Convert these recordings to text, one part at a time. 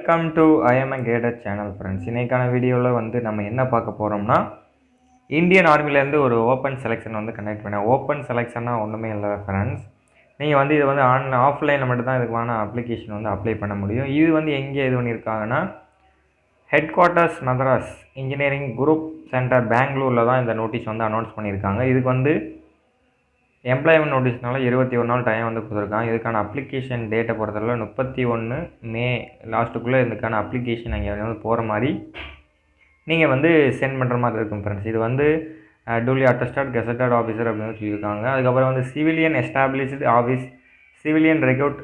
Welcome to IIM cadet channel friends. இன்றைக்கான வீடியோவில் வந்து நம்ம என்ன பார்க்க போகிறோம்னா, இந்தியன் ஆர்மிலேருந்து ஒரு ஓப்பன் செலெக்ஷன் வந்து கண்டக்ட் பண்ணேன். ஓப்பன் செலெக்ஷன்னா ஒன்றுமே இல்லை ஃப்ரெண்ட்ஸ். நீங்கள் வந்து இது வந்து ஆஃப்லைனில் மட்டும்தான் இதுக்கான அப்ளிகேஷன் வந்து அப்ளை பண்ண முடியும். இது வந்து எங்கே இது பண்ணியிருக்காங்கன்னா, head quarters Madras engineering group centre பெங்களூரில் தான் இந்த நோட்டீஸ் வந்து அனௌன்ஸ் பண்ணியிருக்காங்க. இதுக்கு வந்து எம்ப்ளாய்மெண்ட் நோட்டீஸ்னால 21 நாள் டைம் வந்து கொடுத்துருக்காங்க. இதுக்கான அப்ளிகேஷன் டேட்டை பொறுத்தளவு 31 மே லாஸ்ட்டுக்குள்ளே இதுக்கான அப்ளிகேஷன் அங்கே வந்து போகிற மாதிரி நீங்கள் வந்து சென்ட் பண்ணுற மாதிரி இருக்கும் ஃப்ரெண்ட்ஸ். இது வந்து டூலி அட்டஸ்டட் கெசட்டட் ஆஃபீஸர் அப்படின்னு சொல்லியிருக்காங்க. அதுக்கப்புறம் வந்து civilian established office civilian recruit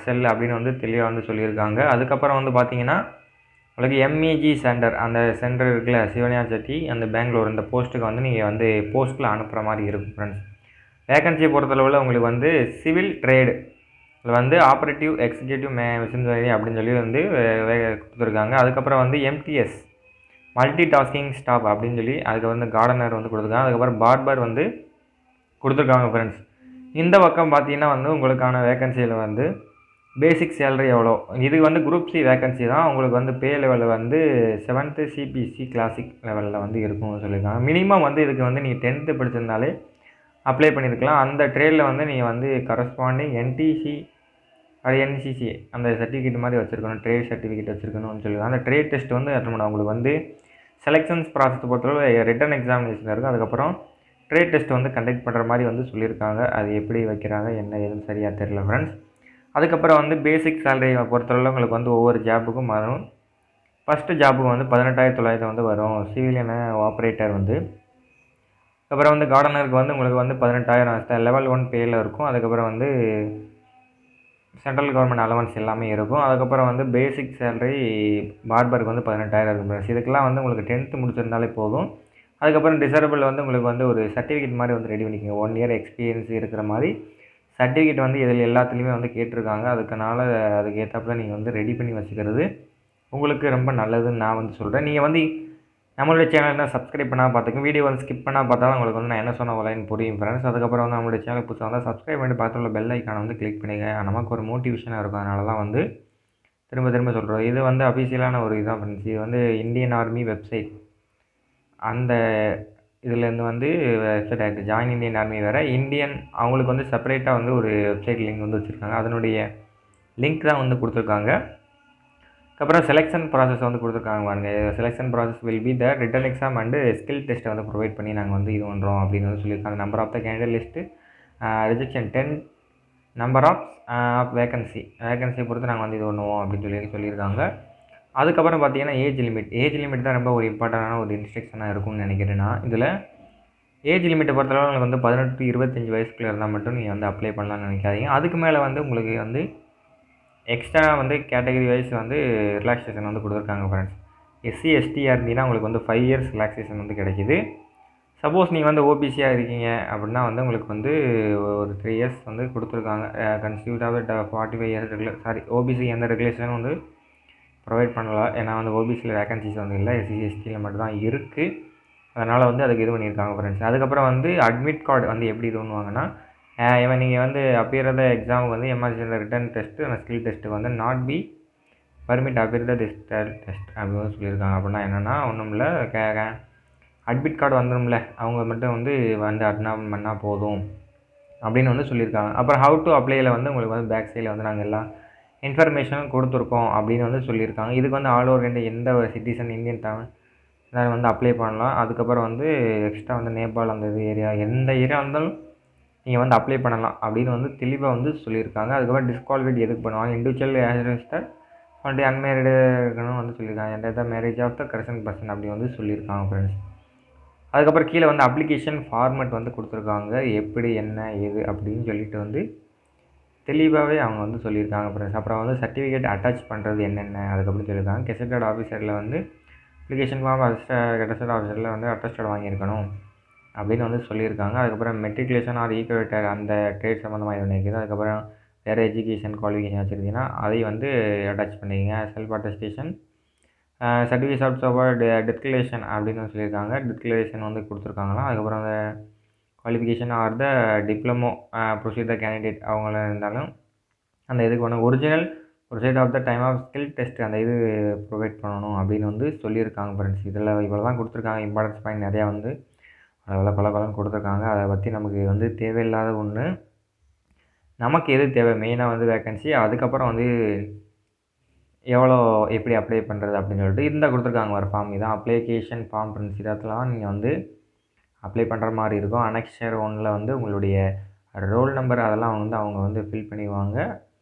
cell அப்படின்னு வந்து தெளிவாக வந்து சொல்லியிருக்காங்க. அதுக்கப்புறம் வந்து பார்த்தீங்கன்னா உங்களுக்கு எம்இஜி சென்டர் அந்த சென்டர் இருக்குல்ல சிவனியா செட்டி அந்த பெங்களூர் இந்த போஸ்ட்டுக்கு வந்து நீங்கள் வந்து போஸ்ட்டில் அனுப்புகிற மாதிரி இருக்கும் ஃப்ரெண்ட்ஸ். வேகன்சியை பொறுத்தளவில் உங்களுக்கு வந்து சிவில் ட்ரேடு இதில் வந்து ஆப்ரேட்டிவ் எக்ஸிக்யூட்டிவ் மிஷினரி அப்படின்னு சொல்லி வந்து கொடுத்துருக்காங்க. அதுக்கப்புறம் வந்து எம்டிஎஸ் மல்டி டாஸ்கிங் ஸ்டாஃப் அப்படின்னு சொல்லி அதுக்கு வந்து கார்டனர் வந்து கொடுத்துருக்காங்க. அதுக்கப்புறம் பார்பர் வந்து கொடுத்துருக்காங்க ஃப்ரெண்ட்ஸ். இந்த பக்கம் பார்த்தீங்கன்னா வந்து உங்களுக்கான வேகன்சியில் வந்து பேசிக் சேலரி எவ்வளோ, இது வந்து குரூப் சி வேகன்சி தான். உங்களுக்கு வந்து பே லெவலில் வந்து 7th சிபிசி கிளாசிக் லெவலில் வந்து இருக்கும்னு சொல்லியிருக்காங்க. மினிமம் வந்து இதுக்கு வந்து நீங்கள் 10th படிச்சிருந்தாலே அப்ளை பண்ணியிருக்கலாம். அந்த ட்ரேடில் வந்து நீங்கள் வந்து கரஸ்பாண்டிங் என்டிசி அது என்சிசி அந்த சர்டிஃபிகேட் மாதிரி வச்சுருக்கணும், ட்ரேட் சர்டிஃபிகேட் வச்சுருக்கணும்னு சொல்லுவாங்க. அந்த ட்ரேட் டெஸ்ட் வந்து அட்டன் பண்ண உங்களுக்கு வந்து செலெக்ஷன்ஸ் ப்ராசஸ் பொறுத்தவரை ரிட்டன் எக்ஸாமினேஷன் இருக்குது. அதுக்கப்புறம் ட்ரேட் டெஸ்ட் வந்து கண்டக்ட் பண்ணுற மாதிரி வந்து சொல்லியிருக்காங்க. அது எப்படி வைக்கிறாங்க என்ன ஏதுன்னு சரியாக தெரியல ஃப்ரெண்ட்ஸ். அதுக்கப்புறம் வந்து பேசிக் சேலரி பொறுத்தவரை உங்களுக்கு வந்து ஒவ்வொரு ஜாப்புக்கும் வரும். ஃபஸ்ட்டு ஜாப்புக்கு வந்து 18,900 வந்து வரும் சிவிலியன் ஆப்ரேட்டர் வந்து. அப்புறம் வந்து கார்டனருக்கு வந்து உங்களுக்கு வந்து 18,000 லெவல் 1 பேயில் இருக்கும். அதுக்கப்புறம் வந்து சென்ட்ரல் கவர்மெண்ட் அலவன்ஸ் எல்லாமே இருக்கும். அதுக்கப்புறம் வந்து பேசிக் சேலரி பார்பருக்கு வந்து 18,000 இருக்கும். இதுக்கெல்லாம் வந்து உங்களுக்கு 10th முடிச்சிருந்தாலே போதும். அதுக்கப்புறம் டிசரபிள் வந்து உங்களுக்கு வந்து ஒரு சர்டிஃபிகேட் மாதிரி வந்து ரெடி பண்ணிக்கோங்க. 1 இயர் எக்ஸ்பீரியன்ஸ் இருக்கிற மாதிரி சர்டிஃபிகேட் வந்து இதில் எல்லாத்துலேயுமே வந்து கேட்டிருக்காங்க. அதுக்கு ஏற்றாப்புல நீங்கள் வந்து ரெடி பண்ணி வச்சுக்கிறது உங்களுக்கு ரொம்ப நல்லதுன்னு நான் வந்து சொல்கிறேன். நீங்கள் வந்து நம்மளுடைய சேனல் தான் சப்ஸ்கிரைப் பண்ணால் பார்த்துக்கோங்க. வீடியோ வந்து ஸ்கிப் பண்ணால் பார்த்தாலும் உங்களுக்கு வந்து நான் என்ன சொன்ன வரேன்னு புரியும் ஃப்ரெண்ட்ஸ். அதுக்கப்புறம் வந்து நம்மளுடைய சேனல் புதுசாக வந்தால் சப்ஸ்கிரைப் பண்ணி பார்த்துள்ள பெல் ஐக்கானை வந்து கிளிக் பண்ணிங்க. நமக்கு ஒரு மோட்டிவேஷனாக இருக்கும். அதனால தான் வந்து திரும்ப திரும்ப சொல்கிறோம். இது வந்து அஃபிஷியலான ஒரு இதுதான் ஃப்ரெண்ட்ஸ். இது வந்து இந்தியன் ஆர்மி வெப்சைட் அந்த இதுலேருந்து வந்து வெப்சைட் ஆகிடுது. ஜாயின் இந்தியன் ஆர்மி வேறு இந்தியன் அவங்களுக்கு வந்து செப்பரேட்டாக வந்து ஒரு வெப்சைட் லிங்க் வந்து வச்சுருக்காங்க. அதனுடைய லிங்க் தான் வந்து கொடுத்துருக்காங்க. அப்புறம் செலெக்ஷன் ப்ராசஸ் வந்து கொடுத்துருக்காங்க பாருங்க. Selection process will be the written exam and skill டெஸ்ட்டை வந்து ப்ரொவைட் பண்ணி நாங்கள் வந்து இது பண்ணுறோம் அப்படின்னு வந்து சொல்லியிருக்காங்க. Number of the candidate list rejection 10 number of வேகன்சியை பொறுத்து நாங்கள் வந்து இது பண்ணுவோம் அப்படின்னு சொல்லியிருக்காங்க. அதுக்கப்புறம் பார்த்தீங்கன்னா ஏஜ் லிமிட் தான் ரொம்ப ஒரு இம்பார்ட்டண்டான ஒரு இன்ஸ்ட்ரக்ஷனாக இருக்கும்னு நினைக்கிறேன் நான். இதில் ஏஜ் லிமிட்டை பொறுத்தளவு உங்களுக்கு வந்து 18 to 25 வயசுக்குள்ளே இருந்தால் மட்டும் நீங்கள் வந்து அப்ளை பண்ணலாம்னு நினைக்காதீங்க. அதுக்கு மேலே வந்து உங்களுக்கு வந்து எக்ஸ்ட்ரா வந்து கேட்டகரி வைஸ் வந்து ரிலாக்ஸேஷன் வந்து கொடுத்துருக்காங்க ஃப்ரெண்ட்ஸ். எஸ்சி எஸ்டியாக இருந்தீங்கன்னா உங்களுக்கு வந்து 5 years ரிலாக்ஸேஷன் வந்து கிடைக்கிது. சப்போஸ் நீங்கள் வந்து ஓபிசியாக இருக்கீங்க அப்படின்னா வந்து உங்களுக்கு வந்து ஒரு 3 years வந்து கொடுத்துருக்காங்க. கன்சியூட்டாக 45 years ஓபிசி எந்த ரெகுலேஷனும் வந்து ப்ரொவைட் பண்ணல. ஏன்னா வந்து ஓபிசியில் வேகன்சிஸ் வந்து இல்லை, எஸ்சி எஸ்டியில் மட்டும்தான் இருக்குது. அதனால் வந்து அதுக்கு இது பண்ணியிருக்காங்க ஃப்ரெண்ட்ஸ். அதுக்கப்புறம் வந்து அட்மிட் கார்டு வந்து எப்படி இது பண்ணுவாங்கன்னா, இவன் நீங்கள் வந்து அப்பியர் த எக்ஸாமுக்கு வந்து எமர்ஜென்சி ரிட்டன் டெஸ்ட்டு அந்த ஸ்கில் டெஸ்ட்டு வந்து not be permit appear the test அப்படின்னு சொல்லியிருக்காங்க. அப்படின்னா என்னென்னா ஒன்றும் இல்லை, அட்மிட் கார்டு வந்துடும்ல அவங்க மட்டும் வந்து அட்டன் பண்ணால் போதும் அப்படின்னு வந்து சொல்லியிருக்காங்க. அப்புறம் ஹவு டு அப்ளையில் வந்து உங்களுக்கு வந்து பேக் சைடில் வந்து நாங்கள் எல்லாம் இன்ஃபர்மேஷனும் கொடுத்துருக்கோம் அப்படின்னு வந்து சொல்லியிருக்காங்க. இதுக்கு வந்து ஆல் ஓவர் இந்தியா எந்த ஒரு சிட்டிசன் இந்தியன் தமிழ் வந்து அப்ளை பண்ணலாம். அதுக்கப்புறம் வந்து எக்ஸ்ட்ரா வந்து நேபாள் அந்த ஏரியா எந்த ஏரியா இருந்தாலும் நீங்கள் வந்து அப்ளை பண்ணலாம் அப்படின்னு வந்து தெளிவாக வந்து சொல்லியிருக்காங்க. அதுக்கப்புறம் டிஸ்குவாலிஃபைட் எதுக்கு பண்ணுவாங்க, இண்டிவிஜுவல் ஆஸ்டர் வந்து அன்மேரிடு இருக்கணும் வந்து சொல்லியிருக்காங்க. எந்த மேரேஜ் ஆஃப் த கரசன் பர்சன் அப்படி வந்து சொல்லியிருக்காங்க ஃப்ரெண்ட்ஸ். அதுக்கப்புறம் கீழே வந்து அப்ளிகேஷன் ஃபார்மேட் வந்து கொடுத்துருக்காங்க, எப்படி என்ன ஏது அப்படின்னு சொல்லிட்டு வந்து தெளிவாகவே அவங்க வந்து சொல்லியிருக்காங்க ஃப்ரெண்ட்ஸ். அப்புறம் வந்து சர்டிஃபிகேட் அட்டாச் பண்ணுறது என்னென்ன அதுக்கப்புறம் சொல்லியிருக்காங்க. கெசட்டட் ஆஃபீஸரில் வந்து அப்ளிகேஷன் ஃபார்ம் கெசட்டட் ஆஃபீஸரில் வந்து அட்டஸ்டட் வாங்கியிருக்கணும் அப்படின்னு வந்து சொல்லியிருக்காங்க. அதுக்கப்புறம் மெட்ரிகுலேஷன் ஆர் ஈக்குவேட்டர் அந்த ட்ரேட் சம்மந்தமாக இது நினைக்கிது. அதுக்கப்புறம் வேறு எஜுகேஷன் குவாலிஃபிகேஷன் வச்சுருந்தீங்கன்னா அதை வந்து அட்டாச் பண்ணிக்கங்க. Self attestation certificate of support declaration அப்படின்னு சொல்லியிருக்காங்க. டிக்ளரேஷன் வந்து கொடுத்துருக்காங்களாம். அதுக்கப்புறம் அந்த qualification or the diploma procedure candidate அவங்கள இருந்தாலும் அந்த இதுக்கு ஒன்று ஒரிஜினல் ஒரு side of the time of skill test அந்த இது ப்ரொவைட் பண்ணணும் அப்படின்னு வந்து சொல்லியிருக்காங்க ஃப்ரெண்ட்ஸ். இதில் இவ்வளோ தான் கொடுத்துருக்காங்க. இம்பார்ட்டன்ஸ் பாயிண்ட் நிறையா வந்து அதில் பல பலன்னு கொடுத்துருக்காங்க. அதை பற்றி நமக்கு வந்து தேவையில்லாத ஒன்று. நமக்கு எது தேவை மெயினாக வந்து வேக்கன்சி, அதுக்கப்புறம் வந்து எவ்வளோ எப்படி அப்ளை பண்ணுறது அப்படின்னு சொல்லிட்டு இருந்தால் கொடுத்துருக்காங்க ஒரு ஃபார்ம். இதான் அப்ளிகேஷன் ஃபார்ம் ஃப்ரெண்ட்ஸ். இதெல்லாம் நீங்கள் வந்து அப்ளை பண்ணுற மாதிரி இருக்கும். அனெக்ஸ்டர் 1ல் வந்து உங்களுடைய ரோல் நம்பர் அதெல்லாம் வந்து அவங்க வந்து ஃபில் பண்ணிடுவாங்க.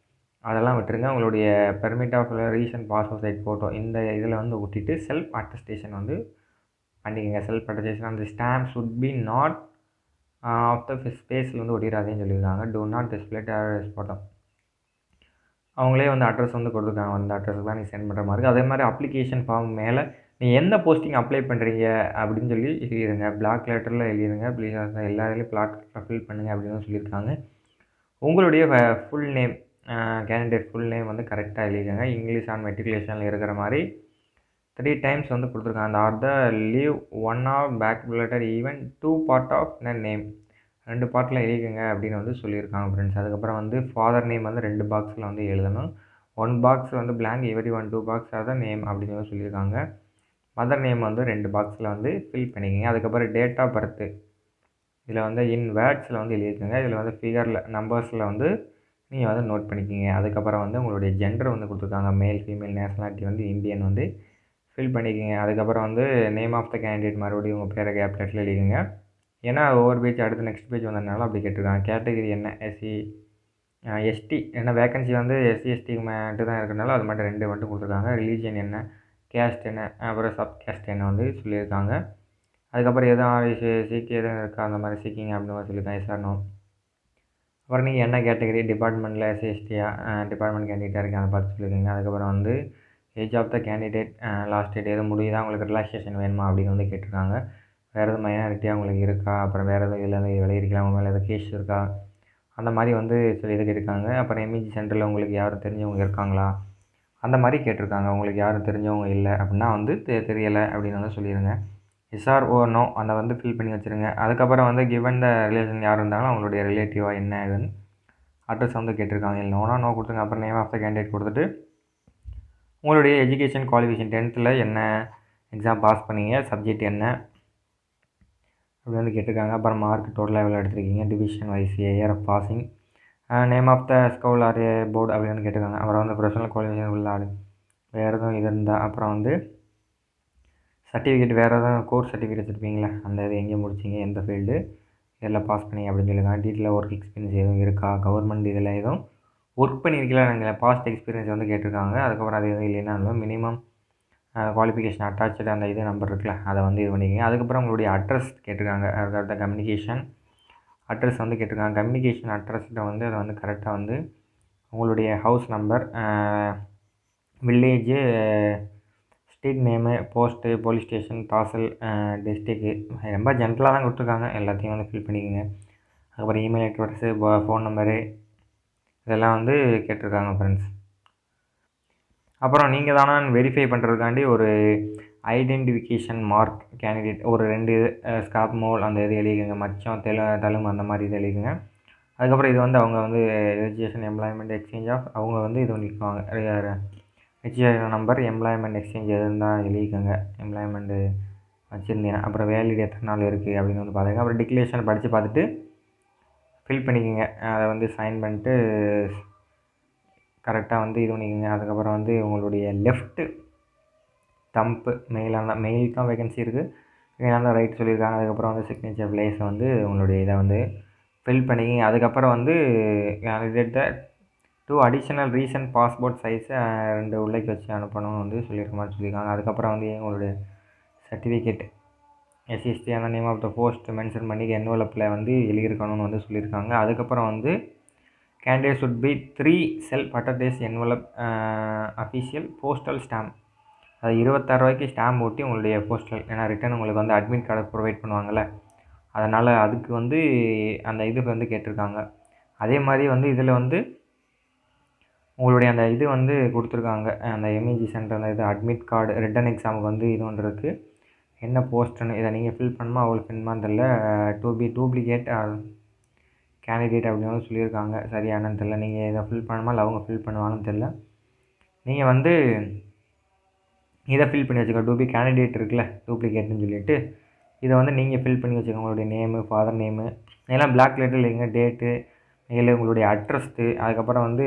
அதெல்லாம் விட்டுருங்க. உங்களுடைய permit of recent passport size photo இந்த இதில் வந்து ஒட்டிட்டு செல்ஃப் அட்டஸ்டேஷன் வந்து பண்ணிக்கங்க. செல்ஃப் அட்டஸ்டேஷன் அந்த stamp should be not of the ஸ்பேஸில் வந்து ஒட்டிடாதேன்னு சொல்லியிருக்காங்க. Do not display photo. அவங்களே வந்து அட்ரஸ் வந்து கொடுத்துருக்காங்க. அந்த அட்ரஸுக்கு தான் நீ சென்ட் பண்ணுற மாதிரி இருக்குது. அதே மாதிரி அப்ளிகேஷன் ஃபார்ம் மேலே நீ எந்த போஸ்டிங் அப்ளை பண்ணுறீங்க அப்படின்னு சொல்லி எழுதிடுங்க. பிளாக் லெட்டரில் எழுதிடுங்க. ப்ளீஸ் எல்லா இதுலேயும் பிளாக் ஃபில் பண்ணுங்கள் அப்படின்னு சொல்லியிருக்காங்க. உங்களுடைய full name candidate full name வந்து கரெக்டாக எழுதிக்கங்க. இங்கிலீஷ் ஆன் மெட்ரிகுலேஷனில் இருக்கிற மாதிரி 3 டைம்ஸ் வந்து கொடுத்துருக்காங்க. அந்த or the leave 1 of back letter even 2 part of the name 2 பார்ட்டில் எழுதிக்கங்க அப்படின்னு வந்து சொல்லியிருக்காங்க ஃப்ரெண்ட்ஸ். அதுக்கப்புறம் வந்து ஃபாதர் நேம் வந்து 2 பாக்ஸில் வந்து எழுதணும். 1 பாக்ஸ் வந்து blank every 2 box of the name அப்படின்னு வந்து சொல்லியிருக்காங்க. மதர் நேம் வந்து 2 பாக்ஸில் வந்து ஃபில் பண்ணிக்கங்க. அதுக்கப்புறம் டேட் ஆஃப் பர்த்து இதில் வந்து இன் வேர்ட்ஸில் வந்து எழுதிக்கோங்க. இதில் வந்து ஃபிகரில் நம்பர்ஸில் வந்து நீங்கள் வந்து நோட் பண்ணிக்கிங்க. அதுக்கப்புறம் வந்து உங்களுடைய ஜெண்டர் வந்து கொடுத்துருக்காங்க. மேல் ஃபீமேல் நேஷனாலிட்டி வந்து இந்தியன் வந்து ஃபில் பண்ணிக்கோங்க. அதுக்கப்புறம் வந்து நேம் ஆஃப் த கேண்டிடேட் மறுபடியும் உங்கள் பேரை கேப்லெட்டில் எழுதிக்கங்க. ஏன்னா ஒவ்வொரு பேஜ் அடுத்து நெக்ஸ்ட் பேஜ் வந்ததுனால அப்படி கேட்டிருக்காங்க. கேட்டகரி என்ன எஸ்சி எஸ்டி ஏன்னா வேக்கன்சி வந்து எஸ்சி எஸ்டிக்கு மட்டும் தான் இருக்கிறனால அது மட்டும் 2 மட்டும் கொடுத்துருக்காங்க. ரிலீஜியன் என்ன, கேஸ்ட் என்ன, அப்புறம் சப் கேஸ்ட் என்ன வந்து சொல்லியிருக்காங்க. அதுக்கப்புறம் எதுவும் சீக்கு எதுவும் இருக்கா அந்த மாதிரி சீக்கிங் அப்படின்னு சொல்லியிருக்காங்க. Yes or no. அப்புறம் நீங்கள் என்ன கேட்டகரி டிபார்ட்மெண்ட்டில் எஸ்சி எஸ்டியா டிபார்ட்மெண்ட் கேண்டிடேட்டாக இருக்கீங்க அதை பார்த்து சொல்லியிருக்கீங்க. அதுக்கப்புறம் வந்து age of the candidate last date எதுவும் முடியுதா உங்களுக்கு ரிலாக்ஸேஷன் வேணுமா அப்படின்னு வந்து கேட்டிருக்காங்க. வேறு எதுவும் மைனாரிட்டியாக உங்களுக்கு இருக்கா, அப்புறம் வேறு எதுவும் இதில் வந்து விளையிருக்கலாம் உங்கள் மேலே எதாவது கேஸ் இருக்கா அந்த மாதிரி வந்து சொல்லி இது கேட்டிருக்காங்க. அப்புறம் எம்இஜி சென்டரில் உங்களுக்கு யாரும் தெரிஞ்சவங்க இருக்காங்களா அந்த மாதிரி கேட்டிருக்காங்க. உங்களுக்கு யாரும் தெரிஞ்சவங்க இல்லை அப்படின்னா வந்து தெரியலை அப்படின்னு வந்து சொல்லிடுங்க. எஸ்ஆர் ஓ நோ அதை வந்து ஃபில் பண்ணி வச்சுருங்க. அதுக்கப்புறம் வந்து கிவன் த ரிலேஷன் யார் இருந்தாலும் அவங்களுடைய ரிலேட்டிவாக என்ன இதுன்னு அட்ரஸ் வந்து கேட்டிருக்காங்க. இல்லை நோனா நோ கொடுத்துருங்க. அப்புறம் நேம் ஆஃப் த கேண்டிடேட் கொடுத்துட்டு உங்களுடைய எஜுகேஷன் குவாலிஃபிகேஷன் 10th என்ன எக்ஸாம் பாஸ் பண்ணீங்க, சப்ஜெக்ட் என்ன அப்படி வந்து கேட்டிருக்காங்க. அப்புறம் மார்க் டோட்டல் எவ்வளோ எடுத்திருக்கீங்க, division wise year of passing, name of the school or board அப்படின்னு கேட்டிருக்காங்க. அப்புறம் வந்து ப்ரொஃபஷனல் குவாலிஃபிகேஷன் உள்ள ஆள் வேறு எதுவும் இது இருந்தால், அப்புறம் வந்து சர்டிஃபிகேட் வேறு எதுவும் கோர்ஸ் சர்டிஃபிகேட் வச்சுருப்பீங்களா அந்த இது எங்கே முடிச்சிங்க, எந்த ஃபீல்டு இதில் பாஸ் பண்ணி அப்படின்னு சொல்லியிருக்காங்க. டீட்டெயிலாக ஒர்க் எக்ஸ்பீரியன்ஸ் எதுவும் இருக்கா, கவர்மெண்ட் இதில் எதுவும் ஒர்க் பண்ணியிருக்கலாம் நீங்கள் பாஸ்ட் எக்ஸ்பீரியன்ஸ் வந்து கேட்டிருக்காங்க. அதுக்கப்புறம் அது எதுவும் இல்லைன்னா மினிமம் குவாலிஃபிகேஷன் அட்டாச்சு அந்த இது நம்பர் இருக்குல்ல அதை வந்து இது பண்ணிக்கோங்க. அதுக்கப்புறம் உங்களுடைய அட்ரஸ் கேட்டிருக்காங்க. அதாவது கம்யூனிகேஷன் அட்ரஸ் வந்து கேட்டிருக்காங்க. கம்யூனிகேஷன் அட்ரஸில் வந்து அதை வந்து கரெக்டாக வந்து உங்களுடைய house number, village, street name, post, police station, tehsil, district ரொம்ப ஜென்ரலாக தான் கொடுத்துருக்காங்க. எல்லாத்தையும் வந்து ஃபில் பண்ணிக்கோங்க. அதுக்கப்புறம் இமெயில் அட்ரஸு, ஃபோன் நம்பரு இதெல்லாம் வந்து கேட்டிருக்காங்க ஃப்ரெண்ட்ஸ். அப்புறம் நீங்கள் தானான்னு வெரிஃபை பண்ணுறதுக்காண்டி ஒரு ஐடென்டிஃபிகேஷன் மார்க் கேண்டிடேட் ஒரு 2 ஸ்காப் மோல் அந்த இது எழுதிக்கங்க. மச்சம் தழும்பு அந்த மாதிரி இது எழுதிக்கங்க. அதுக்கப்புறம் இது வந்து அவங்க வந்து ரெஜிஸ்ட்ரேஷன் எம்ப்ளாய்மெண்ட் எக்ஸ்சேஞ்ச் ஆஃப் அவங்க வந்து இது பண்ணிக்குவாங்க. ரெஜிஸ்ட்ரேஷன் நம்பர் எம்ப்ளாய்மெண்ட் எக்ஸ்சேஞ்ச் எது இருந்தால் எழுதிக்கோங்க. எம்ப்ளாய்மெண்ட்டு வச்சுருந்தீங்கன்னா அப்புறம் வேலிட் எத்தனை நாள் இருக்குது அப்படின்னு வந்து பார்த்துங்க. அப்புறம் டிக்ளரேஷன் படித்து பார்த்துட்டு ஃபில் பண்ணிக்கோங்க. அதை வந்து சைன் பண்ணிட்டு கரெக்டாக வந்து இது பண்ணிக்கோங்க. அதுக்கப்புறம் வந்து உங்களுடைய லெஃப்ட்டு தம்பு மெயிலுக்கு தான் வேகன்சி இருக்குது. ஃபீமேலாக ரைட் சொல்லியிருக்காங்க. அதுக்கப்புறம் வந்து சிக்னேச்சர் பிளேஸை வந்து உங்களுடைய இதை வந்து ஃபில் பண்ணிக்கிங்க. அதுக்கப்புறம் வந்து கேண்டிடேட்டை 2 அடிஷ்னல் ரீசன்ட் பாஸ்போர்ட் சைஸை 2 உள்ளேக்கு வச்சு அனுப்பணும்னு வந்து சொல்லியிருக்க மாதிரி சொல்லியிருக்காங்க. அதுக்கப்புறம் வந்து உங்களுடைய சர்டிஃபிகேட் எஸ்சிஎஸ்டியான name of the post mention பண்ணி என்வலப்பில் வந்து எழுதியிருக்கணும்னு வந்து சொல்லியிருக்காங்க. அதுக்கப்புறம் வந்து candidate should be 3 self attested envelope official postal stamp அது 26 ரூபாய்க்கு ஸ்டாம்ப் ஒட்டி உங்களுடைய போஸ்டல் ஏன்னா ரிட்டன் உங்களுக்கு வந்து அட்மிட் கார்டை ப்ரொவைட் பண்ணுவாங்கள்ல அதனால் அதுக்கு வந்து அந்த இது வந்து கேட்டிருக்காங்க. அதே மாதிரி வந்து இதில் வந்து உங்களுடைய அந்த இது வந்து கொடுத்துருக்காங்க. அந்த எம்இஜி சென்டர் அந்த இது அட்மிட் கார்டு ரிட்டன் எக்ஸாமுக்கு வந்து இது ஒன்று இருக்குது. என்ன போஸ்ட்டுன்னு இதை நீங்கள் ஃபில் பண்ணுமா அவங்களுக்கு ஃபில்மான்னு தெரில. டு பி டூப்ளிகேட் கேண்டிடேட் அப்படின்னு சொல்லியிருக்காங்க. சரியானு தெரில. நீங்கள் இதை ஃபில் பண்ணுமா இல்லை அவங்க ஃபில் பண்ணுவாங்கன்னு தெரில. நீங்கள் வந்து இதை ஃபில் பண்ணி வச்சுக்கோங்க. டூபி கேண்டிடேட் இருக்குல்ல, டூப்ளிகேட்னு சொல்லிட்டு இதை வந்து நீங்கள் ஃபில் பண்ணி வச்சுக்கோங்க. உங்களுடைய நேமு, ஃபாதர் நேமு எல்லாம் பிளாக் லெட்டர் இல்லைங்க, டேட்டு, இல்லை உங்களுடைய அட்ரஸ்ஸு, அதுக்கப்புறம் வந்து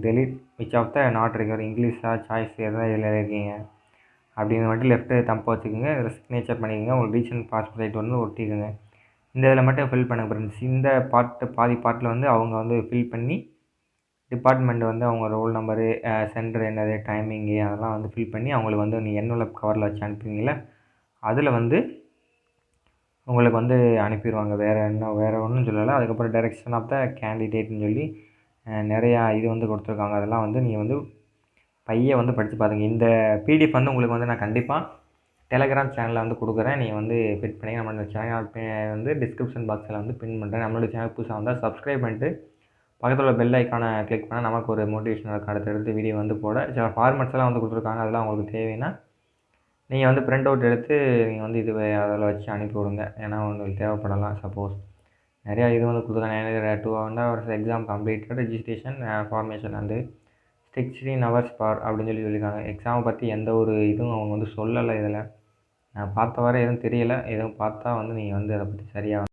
delete which of the not required இங்கிலீஷா சாய்ஸ் எதாவது இதில் இருக்கீங்க அப்படின்னு மட்டும் லெஃப்ட்டு தம்பை வச்சுக்கோங்க. இதில் சிக்னேச்சர் பண்ணிக்கோங்க. உங்களுக்கு ரீசன்ட் பாஸ்போர்ட் சைட் வந்து ஒட்டிக்கோங்க. இந்த இதில் மட்டும் ஃபில் பண்ணுங்க ஃப்ரெண்ட்ஸ். இந்த பாதி பார்ட்டில் வந்து அவங்க வந்து ஃபில் பண்ணி டிபார்ட்மெண்ட் வந்து அவங்க ரோல் நம்பரு, சென்டர் என்னது, டைமிங்கு அதெல்லாம் வந்து ஃபில் பண்ணி அவங்களுக்கு வந்து நீங்கள் என்வலப் கவரில் வச்சு அனுப்புவீங்கள, அதில் வந்து உங்களுக்கு வந்து அனுப்பிடுவாங்க. வேறு ஒன்றும் சொல்லலை. அதுக்கப்புறம் டைரெக்ஷன் ஆஃப் த கேண்டிடேட்னு சொல்லி நிறையா இது வந்து கொடுத்துருக்காங்க. அதெல்லாம் வந்து நீங்கள் வந்து பையை வந்து படித்து பாருங்க. இந்த பிடிஎஃப் வந்து உங்களுக்கு வந்து நான் கண்டிப்பாக டெலகிராம் சேனலில் வந்து கொடுக்குறேன். நீங்கள் வந்து ஃபிட் பண்ணி நம்மளோட சேனல் வந்து டிஸ்கிரிப்ஷன் பாக்ஸில் வந்து பின் பண்ணுறேன். நம்மளோட சேனல் புதுசாக வந்தால் சப்ஸ்கிரைப் பண்ணிட்டு பக்கத்தில் உள்ள பெல் ஐக்கானை கிளிக் பண்ணால் நமக்கு ஒரு மோட்டிவேஷன் இருக்கும். அடுத்தடுத்து வீடியோ வந்து போட சில ஃபார்மெட்ஸ்லாம் வந்து கொடுத்துருக்காங்க. அதெல்லாம் உங்களுக்கு தேவைன்னா நீங்கள் வந்து பிரிண்ட் அவுட் எடுத்து நீங்கள் வந்து இது அதில் வச்சு அனுப்பி விடுங்க. ஏன்னா உங்களுக்கு தேவைப்படலாம். சப்போஸ் நிறையா இது வந்து கொடுத்துருக்காங்க. 2 hours exam completed registration formation வந்து 16 hours ஃபார் அப்படின்னு சொல்லியிருக்காங்க. எக்ஸாமை பற்றி எந்த ஒரு இதுவும் அவங்க வந்து சொல்லலை. இதில் நான் பார்த்த வரை எதுவும் தெரியலை. எதுவும் பார்த்தா வந்து நீங்கள் வந்து அதை பற்றி சரியாக